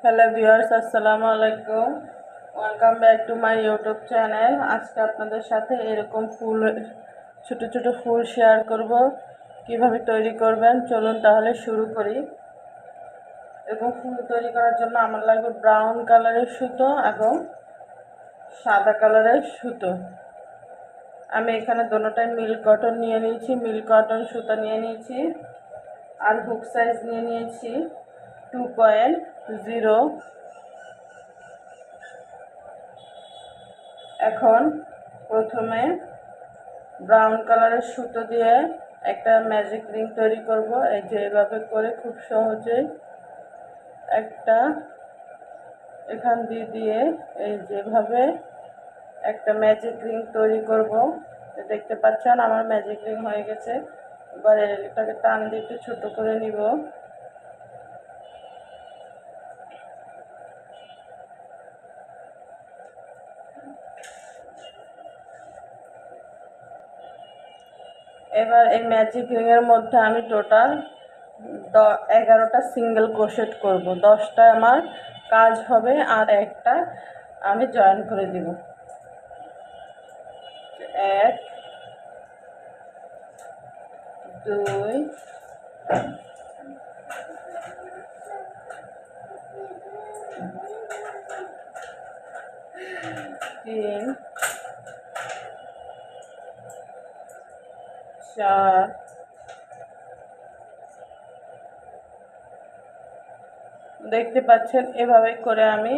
Hello viewers, আসসালামু আলাইকুম। Welcome back to my YouTube channel. আজকে আপনাদের সাথে এরকম ছোট ছোট ফুল শেয়ার করব, কিভাবে তৈরি করবেন। চলুন তাহলে শুরু করি। এরকম ফুল তৈরি করার জন্য আমার লাগবে ব্রাউন কালারের সুতো এবং সাদা কালারের সুতো। আমি এখানে দুটোটাই মিল্ক কটন নিয়ে নিয়েছি, মিল্ক কটন সুতো নিয়ে নিয়েছি, আর হুক সাইজ নিয়ে নিয়েছি 2.0। এখন প্রথমে ব্রাউন কালারের সুতো দিয়ে একটা ম্যাজিক রিং তৈরি করব। এই যে এভাবে করে খুব সহজেই একটা এখান দিয়ে এই যেভাবে একটা ম্যাজিক রিং তৈরি করব। দেখতে পাচ্ছেন আমার ম্যাজিক রিং হয়ে গেছে। এবার এটাকে টান দিয়ে একটু ছোট করে নিব। এবার এই ম্যাজিক রিংয়ের মধ্যে আমি টোটাল 11টা সিঙ্গেল ক্রোশেট করব। 10টা আমার কাজ হবে আর একটা আমি জয়েন করে দিব। 1 2 3 4 দেখতে পাচ্ছেন এভাবে করে আমি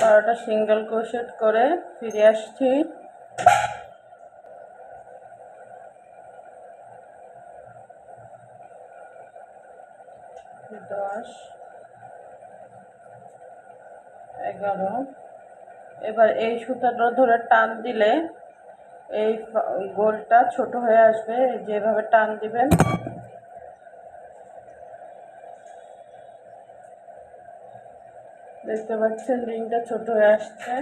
12টা সিঙ্গেল ক্রোশেট করে ফিরে আসছি। দশ 11। এবার এই সুতাটা ধরে টান দিলে এই গোলটা ছোট হয়ে আসবে। যেভাবে টান দিবেন দেখতে পাচ্ছেন রিংটা ছোট হয়ে আসছে।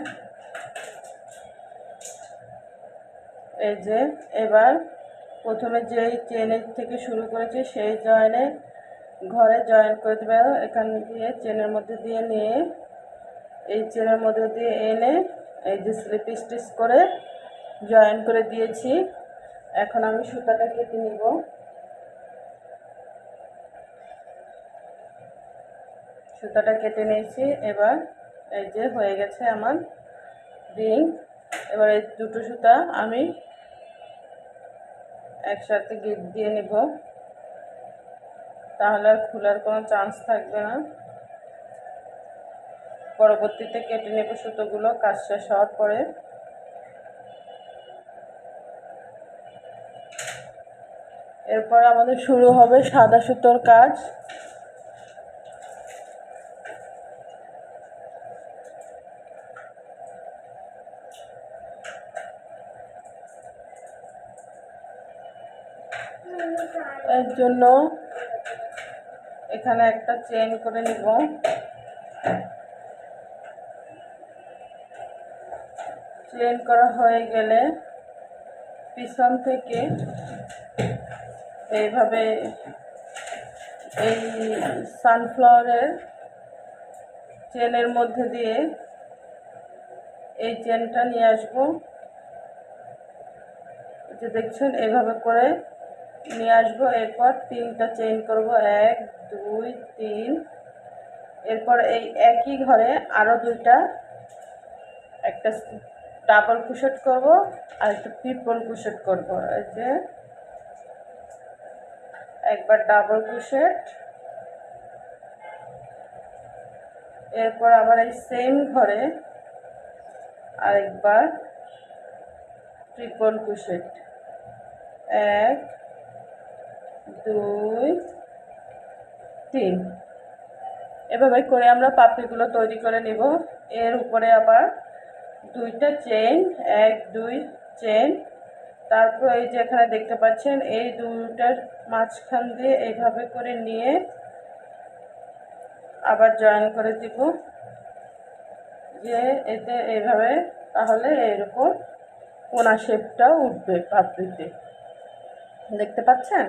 এই যে এবার প্রথমে যেই চেনের থেকে শুরু করেছি সেই ঘরে জয়েন করে দেবে। এখান দিয়ে চেনের মধ্যে দিয়ে নিয়ে এই চেনের মধ্যে দিয়ে এনে এই যে স্লিপ স্টিচ করে জয়েন করে দিয়েছি। এখন আমি সুতাটা কেটে নিব। সুতাটা কেটে নিয়েছি। এবার এই যে হয়ে গেছে আমার রিং। এবার এই দুটো সুতা আমি একসাথে গিট দিয়ে নিব, তাহলে আর খোলার কোনো চান্স থাকবে না। পরবর্তীতে কেটে নেব সুতোগুলো কাজ শেষ হওয়ার পরে। এরপর আমাদের শুরু হবে সাদা সুতোর কাজ। এর জন্য এখানে একটা চেইন করে নিব। চেইন করা হয়ে গেলে পিছন থেকে এইভাবে এই সানফ্লাওয়ারের চেনের মধ্যে দিয়ে এই চেনটা নিয়ে আসবো। যে দেখছেন এইভাবে করে নিয়ে আসবো। এরপর 3টা চেইন করব, 1 2 3। এরপর এই একই ঘরে আরো 2টা, একটা ডাবল ক্রোশেট করব আর একটা ট্রিপল ক্রোশেট করব। এই যে একবার ডাবল ক্রোশেট, এরপর আবার এই সেম ঘরে আরেকবার ট্রিপল ক্রোশেট, 1 2 3। এভাবে করে আমরা পাপড়িগুলো তৈরি করে নিব। এর উপরে আবার 2টা চেইন, 1 2 চেইন। তারপর এই যে এখানে দেখতে পাচ্ছেন এই দুটার মাঝখান দিয়ে এইভাবে করে নিয়ে আবার জয়েন করে দিব। যে এতে এইভাবে তাহলে এরকম কোনা শেপটা উঠবে পাপড়িতে, দেখতে পাচ্ছেন।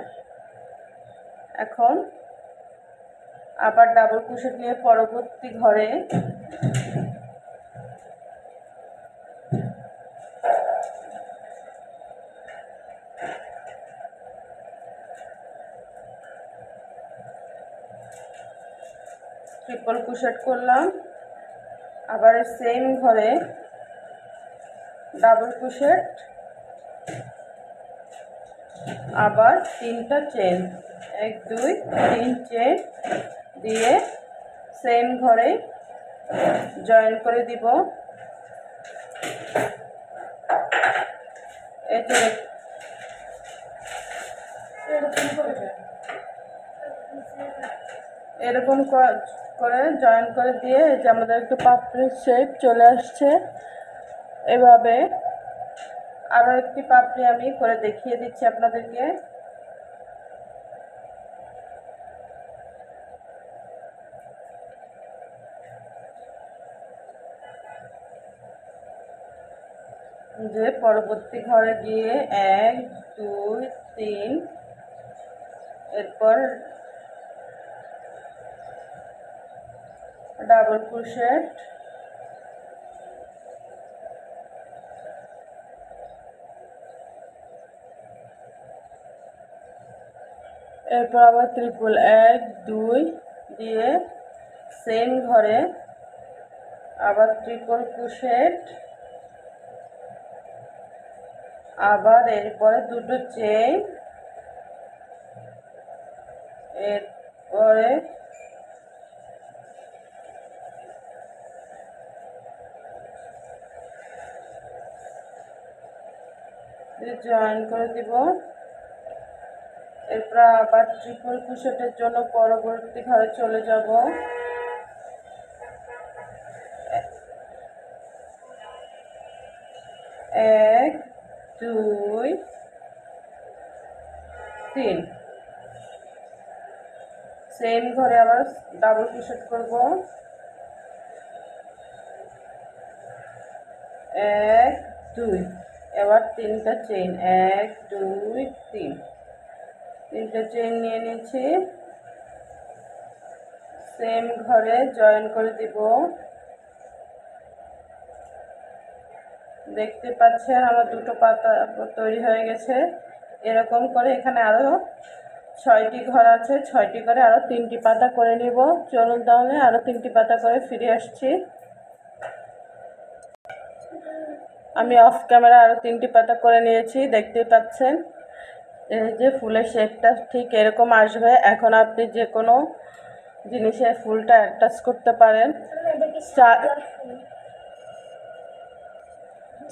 এখন আবার ডাবল ক্রোশেট নিয়ে পরবর্তী ঘরে ট্রিপল ক্রোশেট করলাম, আবার সেম ঘরে ডাবল ক্রোশেট, আবার 3টা চেন, 1 2 3 চেন দিয়ে সেম ঘরে জয়েন করে দিব। এরকম করে জয়েন করে দিয়ে এই যে আমাদের একটু পাপড়ির শেপ চলে আসছে। এভাবে আরও একটি পাপড়ি আমি করে দেখিয়ে দিচ্ছি আপনাদেরকে। যে পরবর্তী ঘরে গিয়ে 1 2 3, এরপর ডাবল ক্রোশেট, এরপর আবার ট্রিপল 1 2 দিয়ে সেম ঘরে আবার ট্রিপল ক্রোশেট, আবার এরপরে 2টো চেইন, এরপরে জয়েন করে দিব। এরপর আবার ট্রিপল ক্রোশেটের জন্য পরবর্তী ঘরে চলে যাব। 1 2 3, সেম ঘরে আবার ডাবল ক্রোশেট করব। 1 2, এবার 3টা চেইন, 1 2 3, 3টা চেইন নিয়ে নিয়েছি। সেম ঘরে জয়েন করে দিব। দেখতে পাচ্ছেন আমার 2টো পাতা তৈরি হয়ে গেছে। এরকম করে এখানে আরও 6টি ঘর আছে, 6টি করে আরও 3টি পাতা করে নিব। চলুন তাহলে আরও 3টি পাতা করে ফিরে আসছি। আমি অফ ক্যামেরা আরও 3টি পাতা করে নিয়েছি, দেখতেই পাচ্ছেন। এই যে ফুলের শেপটা ঠিক এরকম আসবে। এখন আপনি যে কোনো জিনিসে ফুলটা অ্যাটাচ করতে পারেন।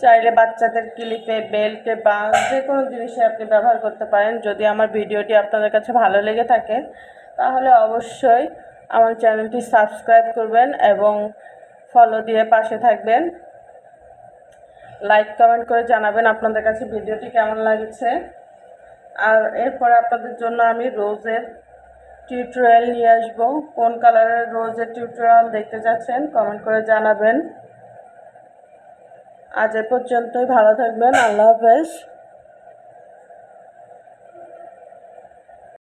চাইলে বাচ্চাদের ক্লিপে, বেল্টে বা যে কোনো জিনিসে আপনি ব্যবহার করতে পারেন। যদি আমার ভিডিওটি আপনাদের কাছে ভালো লেগে থাকে তাহলে অবশ্যই আমার চ্যানেলটি সাবস্ক্রাইব করবেন এবং ফলো দিয়ে পাশে থাকবেন। লাইক কমেন্ট করে জানাবেন আপনাদের কাছে ভিডিওটি কেমন লাগছে। আর এরপরে আপনাদের জন্য আমি রোজের টিউটোরিয়াল নিয়ে আসবো। কোন কালারের রোজের টিউটোরিয়াল দেখতে চাচ্ছেন কমেন্ট করে জানাবেন। আজ এ পর্যন্তই, ভালো থাকবেন। আল্লাহ হাফেজ।